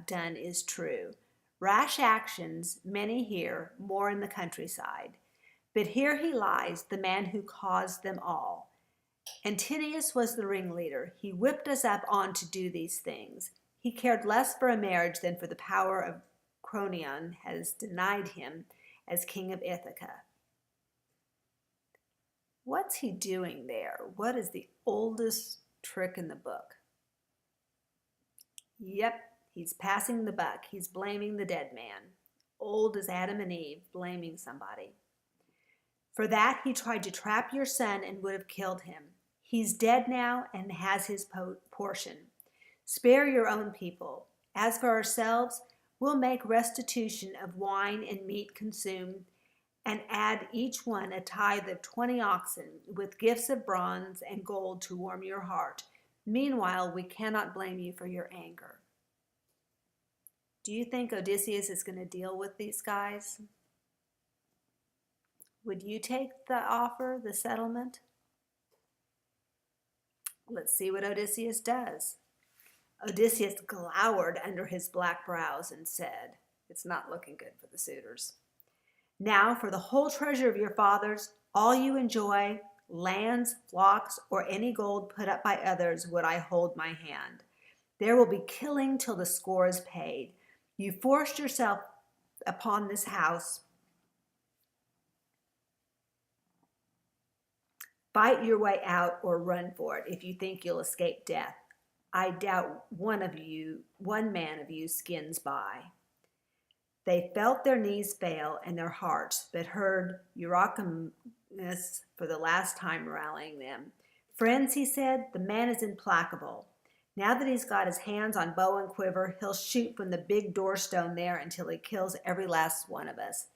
have done is true. Rash actions many hear, more in the countryside. But here he lies, the man who caused them all. Antinius was the ringleader. He whipped us up on to do these things. He cared less for a marriage than for the power of Cronion has denied him as king of Ithaca. What's he doing there? What is the oldest trick in the book? Yep, he's passing the buck. He's blaming the dead man. Old as Adam and Eve, blaming somebody. For that, he tried to trap your son and would have killed him. He's dead now and has his portion. Spare your own people. As for ourselves, we'll make restitution of wine and meat consumed and add each one a tithe of 20 oxen with gifts of bronze and gold to warm your heart. Meanwhile, we cannot blame you for your anger. Do you think Odysseus is going to deal with these guys? Would you take the offer, the settlement? Let's see what Odysseus does. Odysseus glowered under his black brows and said, "It's not looking good for the suitors. Now for the whole treasure of your fathers, all you enjoy, lands, flocks, or any gold put up by others, would I hold my hand. There will be killing till the score is paid. You forced yourself upon this house. Fight your way out or run for it if you think you'll escape death. I doubt one man of you skins by." They felt their knees fail and their hearts, but heard Eurycomus for the last time rallying them. "Friends," he said, "the man is implacable. Now that he's got his hands on bow and quiver, he'll shoot from the big doorstone there until he kills every last one of us.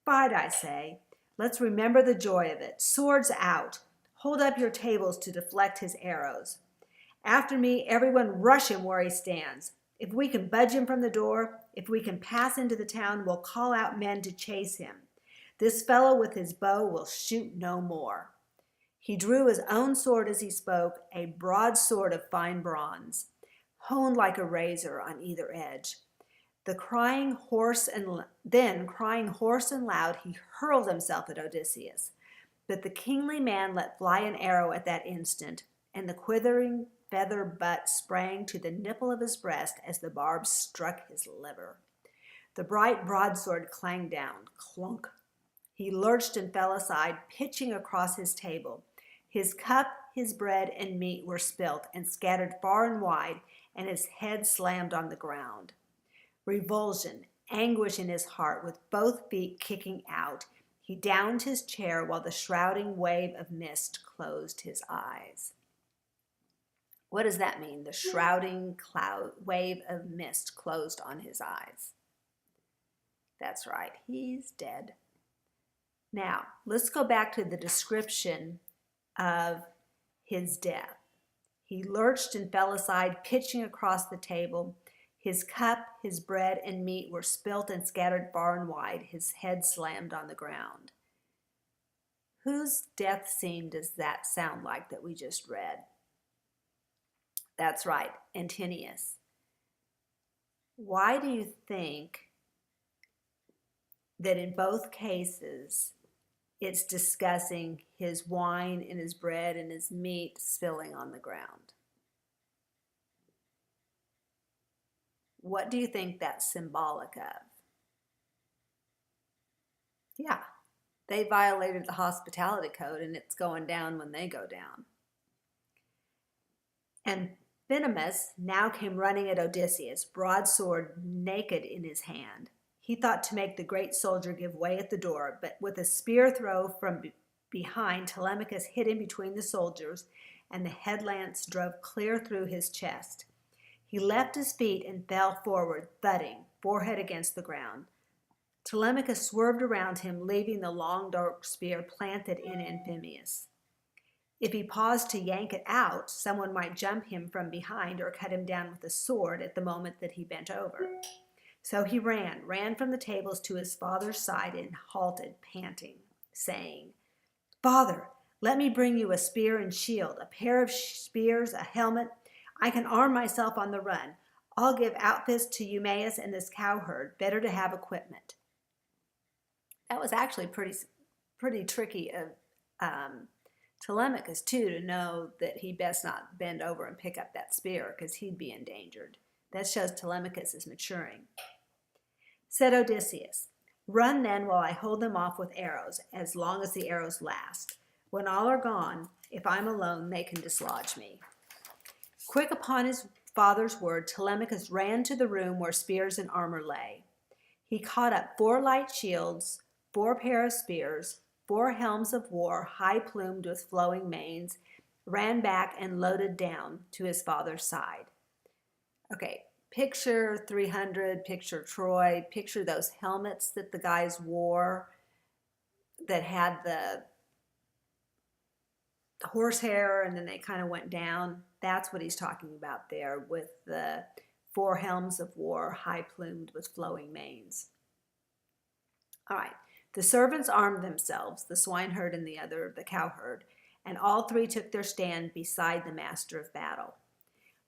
Fight, I say. Let's remember the joy of it. Swords out. Hold up your tables to deflect his arrows. After me, everyone rush him where he stands. If we can budge him from the door, if we can pass into the town, we'll call out men to chase him. This fellow with his bow will shoot no more." He drew his own sword as he spoke, a broadsword of fine bronze, honed like a razor on either edge. Then crying hoarse and loud, he hurled himself at Odysseus. But the kingly man let fly an arrow at that instant, and the quivering feather butt sprang to the nipple of his breast as the barb struck his liver. The bright broadsword clanged down, clunk. He lurched and fell aside, pitching across his table. His cup, his bread, and meat were spilt and scattered far and wide, and his head slammed on the ground. Revulsion, anguish in his heart, with both feet kicking out, he downed his chair while the shrouding wave of mist closed his eyes. What does that mean? The shrouding wave of mist closed on his eyes. That's right, he's dead. Now, let's go back to the description of his death. He lurched and fell aside, pitching across the table. His cup, his bread, and meat were spilt and scattered far and wide. His head slammed on the ground. Whose death scene does that sound like that we just read? That's right, Antinius. Why do you think that in both cases it's discussing his wine and his bread and his meat spilling on the ground? What do you think that's symbolic of? Yeah, they violated the hospitality code, and it's going down when they go down. And Venomous now came running at Odysseus, broadsword naked in his hand. He thought to make the great soldier give way at the door, but with a spear throw from behind, Telemachus hit him between the soldiers, and the headlance drove clear through his chest. He left his feet and fell forward, thudding, forehead against the ground. Telemachus swerved around him, leaving the long dark spear planted in Amphimius. If he paused to yank it out, someone might jump him from behind or cut him down with a sword at the moment that he bent over. So he ran from the tables to his father's side and halted, panting, saying, "Father, let me bring you a spear and shield, a pair of spears, a helmet. I can arm myself on the run. I'll give outfits to Eumaeus and this cowherd. Better to have equipment. That was actually pretty tricky of Telemachus, too, to know that he best not bend over and pick up that spear because he'd be endangered. That shows Telemachus is maturing. Said Odysseus, "Run then while I hold them off with arrows, as long as the arrows last. When all are gone, if I'm alone, they can dislodge me." Quick upon his father's word, Telemachus ran to the room where spears and armor lay. He caught up 4 light shields, 4 pair of spears, 4 helms of war, high-plumed with flowing manes, ran back and loaded down to his father's side. Okay, picture 300, picture Troy, picture those helmets that the guys wore that had the horsehair and then they kind of went down. That's what he's talking about there with the 4 helms of war, high-plumed with flowing manes. All right, the servants armed themselves, the swineherd and the cowherd, and all 3 took their stand beside the master of battle.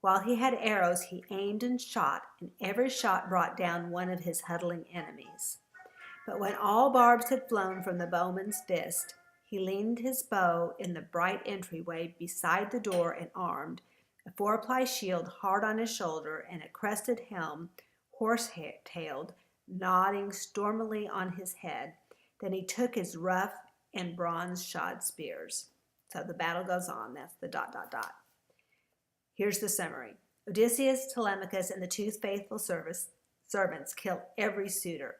While he had arrows, he aimed and shot, and every shot brought down one of his huddling enemies. But when all barbs had flown from the bowman's fist, he leaned his bow in the bright entryway beside the door and armed, a 4-ply shield hard on his shoulder and a crested helm, horse-tailed, nodding stormily on his head. Then he took his rough and bronze-shod spears. So the battle goes on. That's the ... Here's the summary. Odysseus, Telemachus, and the 2 faithful servants kill every suitor.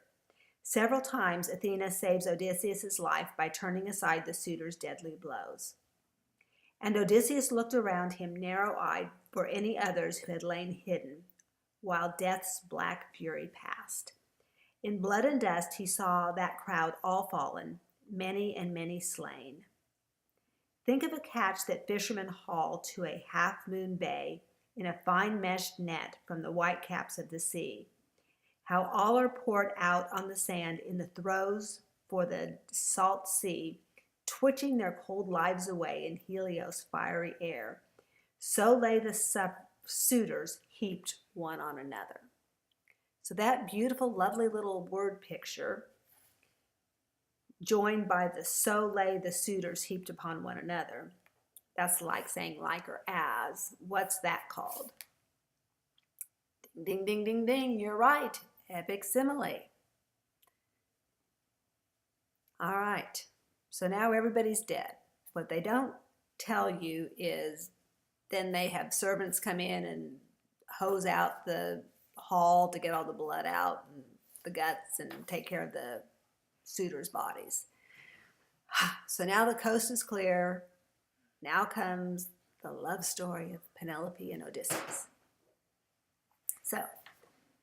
Several times Athena saves Odysseus' life by turning aside the suitor's deadly blows. And Odysseus looked around him narrow-eyed for any others who had lain hidden, while death's black fury passed. In blood and dust he saw that crowd all fallen, many and many slain. Think of a catch that fishermen haul to a half-moon bay in a fine meshed net from the whitecaps of the sea. How all are poured out on the sand in the throes for the salt sea, twitching their cold lives away in Helios' fiery air. So lay the suitors heaped one on another. So that beautiful, lovely little word picture, joined by the so lay the suitors heaped upon one another, that's like saying like or as. What's that called? Ding, ding, ding, ding, you're right. Epic simile. All right, so now everybody's dead. What they don't tell you is then they have servants come in and hose out the hall to get all the blood out and the guts and take care of the suitors' bodies. So now the coast is clear. Now comes the love story of Penelope and Odysseus. So,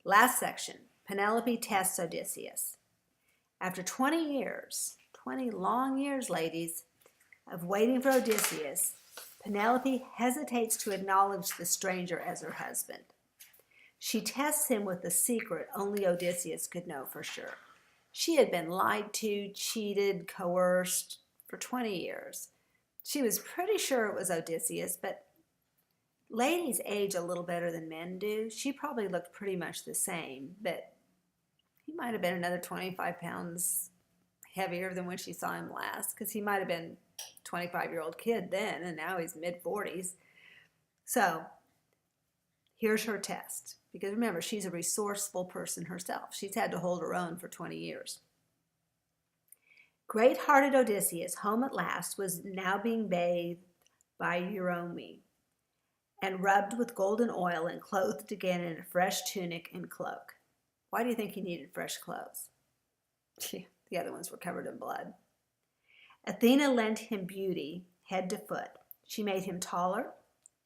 last section, Penelope tests Odysseus. After 20 years, 20 long years, ladies, of waiting for Odysseus, Penelope hesitates to acknowledge the stranger as her husband. She tests him with a secret only Odysseus could know for sure. She had been lied to, cheated, coerced for 20 years. She was pretty sure it was Odysseus, but ladies age a little better than men do. She probably looked pretty much the same, but he might have been another 25 pounds heavier than when she saw him last, because he might have been a 25-year-old kid then, and now he's mid-40s. So here's her test, because remember, she's a resourceful person herself. She's had to hold her own for 20 years. Great-hearted Odysseus, home at last, was now being bathed by Eurome, and rubbed with golden oil and clothed again in a fresh tunic and cloak. Why do you think he needed fresh clothes? The other ones were covered in blood. Athena lent him beauty, head to foot. She made him taller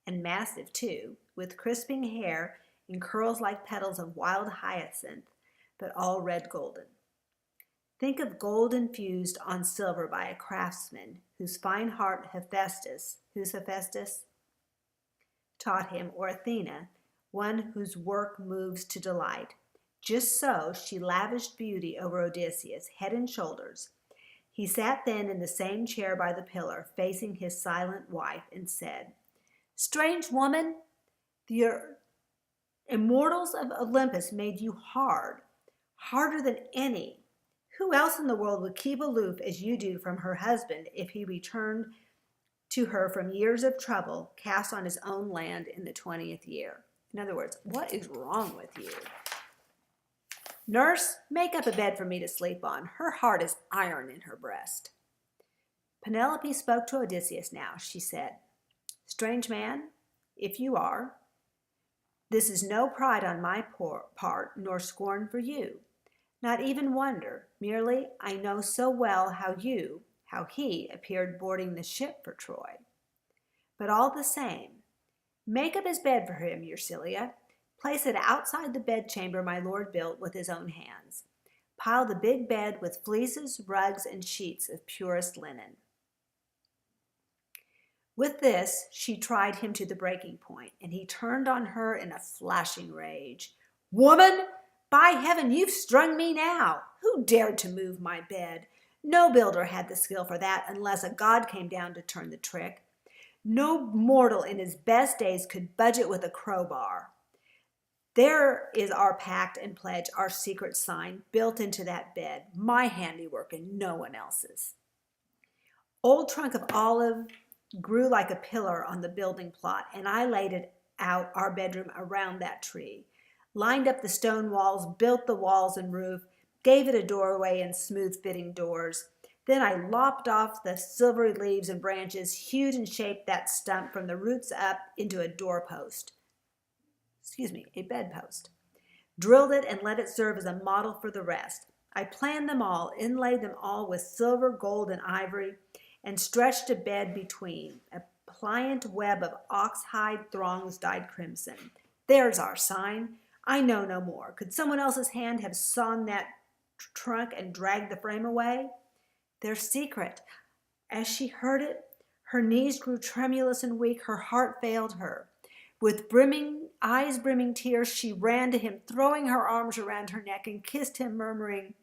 and massive, too, with crisping hair and curls like petals of wild hyacinth, but all red golden. Think of gold infused on silver by a craftsman whose fine heart Hephaestus, who's Hephaestus? Taught him, or Athena, one whose work moves to delight. Just so she lavished beauty over Odysseus, head and shoulders. He sat then in the same chair by the pillar, facing his silent wife, and said, "Strange woman, the Immortals of Olympus made you hard, harder than any. Who else in the world would keep aloof as you do from her husband if he returned to her from years of trouble cast on his own land in the 20th year? In other words, what is wrong with you? Nurse, make up a bed for me to sleep on. Her heart is iron in her breast. Penelope spoke to Odysseus now. She said, Strange man, if you are, this is no pride on my part, nor scorn for you. Not even wonder, merely I know so well how he appeared boarding the ship for Troy. But all the same, make up his bed for him, Eurysthelia. Place it outside the bedchamber my lord built with his own hands. Pile the big bed with fleeces, rugs, and sheets of purest linen. With this, she tried him to the breaking point, and he turned on her in a flashing rage. Woman, by heaven, you've strung me now. Who dared to move my bed? No builder had the skill for that unless a god came down to turn the trick. No mortal in his best days could budge it with a crowbar. There is our pact and pledge, our secret sign, built into that bed, my handiwork and no one else's. Old trunk of olive grew like a pillar on the building plot, and I laid it out our bedroom around that tree, lined up the stone walls, built the walls and roof, gave it a doorway and smooth-fitting doors. Then I lopped off the silvery leaves and branches, hewed and shaped that stump from the roots up into a bedpost. Drilled it and let it serve as a model for the rest. I planned them all, inlaid them all with silver, gold, and ivory, and stretched a bed between, a pliant web of ox-hide thongs dyed crimson. There's our sign. I know no more. Could someone else's hand have sawn that trunk and dragged the frame away? Their secret. As she heard it, her knees grew tremulous and weak. Her heart failed her. With eyes brimming tears, she ran to him, throwing her arms around her neck, and kissed him, murmuring,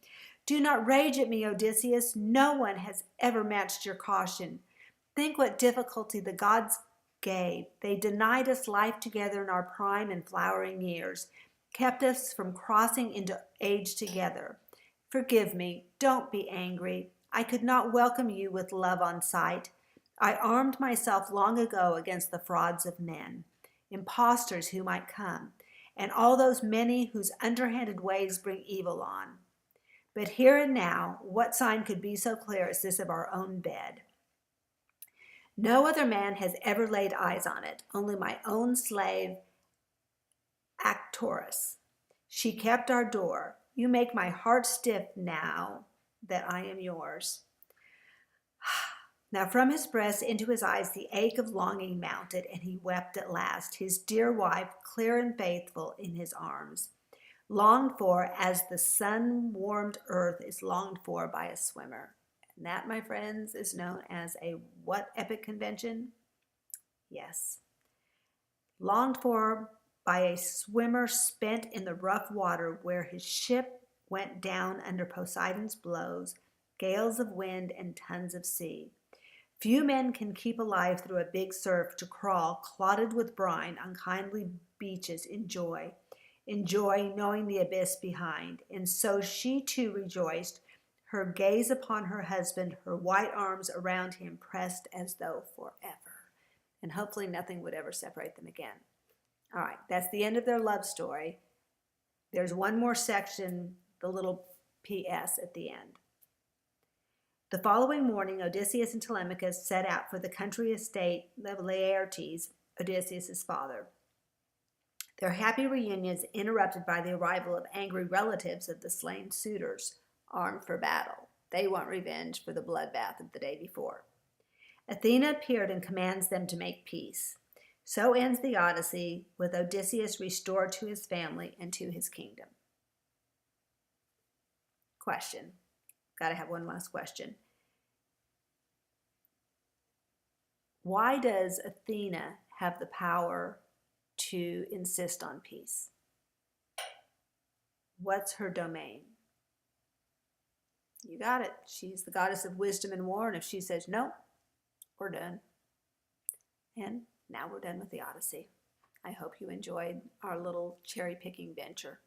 Do not rage at me, Odysseus. No one has ever matched your caution. Think what difficulty the gods gave. They denied us life together in our prime and flowering years, kept us from crossing into age together. Forgive me. Don't be angry. I could not welcome you with love on sight. I armed myself long ago against the frauds of men, impostors who might come, and all those many whose underhanded ways bring evil on. But here and now, what sign could be so clear as this of our own bed? No other man has ever laid eyes on it, only my own slave, Actorus. She kept our door. You make my heart stiff now that I am yours. Now from his breast into his eyes the ache of longing mounted, and he wept at last, his dear wife, clear and faithful, in his arms, longed for as the sun-warmed earth is longed for by a swimmer. And that, my friends, is known as a what epic convention? Yes. Longed for by a swimmer spent in the rough water where his ship went down under Poseidon's blows, gales of wind and tons of sea. Few men can keep alive through a big surf to crawl, clotted with brine, on kindly beaches in joy knowing the abyss behind. And so she too rejoiced, her gaze upon her husband, her white arms around him pressed as though forever. And hopefully nothing would ever separate them again. All right, that's the end of their love story. There's one more section, the little P.S. at the end. The following morning, Odysseus and Telemachus set out for the country estate of Laertes, Odysseus' father. Their happy reunion is interrupted by the arrival of angry relatives of the slain suitors, armed for battle. They want revenge for the bloodbath of the day before. Athena appeared and commands them to make peace. So ends the Odyssey, with Odysseus restored to his family and to his kingdom. Question. Got to have one last question. Why does Athena have the power to insist on peace? What's her domain? You got it. She's the goddess of wisdom and war, and if she says no, we're done. And now we're done with the Odyssey. I hope you enjoyed our little cherry picking venture.